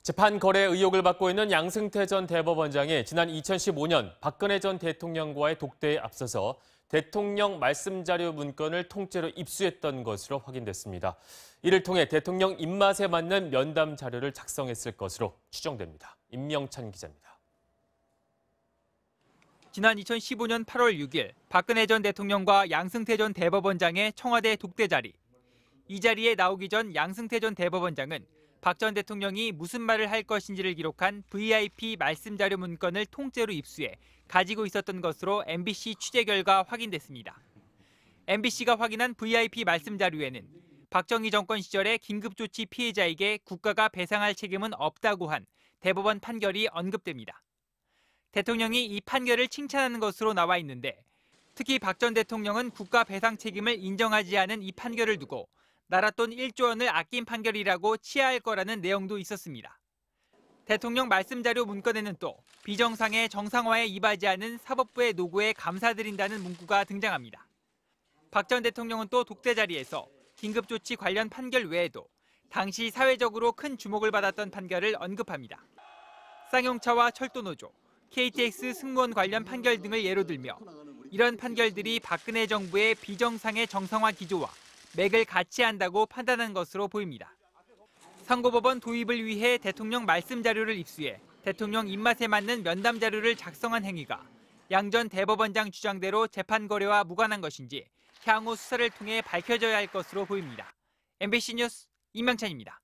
재판 거래 의혹을 받고 있는 양승태 전 대법원장이 지난 2015년 박근혜 전 대통령과의 독대에 앞서서 대통령 말씀자료 문건을 통째로 입수했던 것으로 확인됐습니다. 이를 통해 대통령 입맛에 맞는 면담 자료를 작성했을 것으로 추정됩니다. 임명찬 기자입니다. 지난 2015년 8월 6일 박근혜 전 대통령과 양승태 전 대법원장의 청와대 독대 자리. 이 자리에 나오기 전 양승태 전 대법원장은 박 전 대통령이 무슨 말을 할 것인지를 기록한 VIP 말씀 자료 문건을 통째로 입수해 가지고 있었던 것으로 MBC 취재 결과 확인됐습니다. MBC가 확인한 VIP 말씀 자료에는 박정희 정권 시절의 긴급조치 피해자에게 국가가 배상할 책임은 없다고 한 대법원 판결이 언급됩니다. 대통령이 이 판결을 칭찬하는 것으로 나와 있는데 특히 박 전 대통령은 국가 배상 책임을 인정하지 않은 이 판결을 두고 나라 돈 1조 원을 아낀 판결이라고 치하할 거라는 내용도 있었습니다. 대통령 말씀자료 문건에는 또 비정상의 정상화에 이바지 않은 사법부의 노고에 감사드린다는 문구가 등장합니다. 박 전 대통령은 또 독대 자리에서 긴급조치 관련 판결 외에도 당시 사회적으로 큰 주목을 받았던 판결을 언급합니다. 쌍용차와 철도노조, KTX 승무원 관련 판결 등을 예로 들며 이런 판결들이 박근혜 정부의 비정상의 정상화 기조와 맥을 같이 한다고 판단한 것으로 보입니다. 선고법원 도입을 위해 대통령 말씀 자료를 입수해 대통령 입맛에 맞는 면담 자료를 작성한 행위가 양 전 대법원장 주장대로 재판 거래와 무관한 것인지 향후 수사를 통해 밝혀져야 할 것으로 보입니다. MBC 뉴스 임명찬입니다.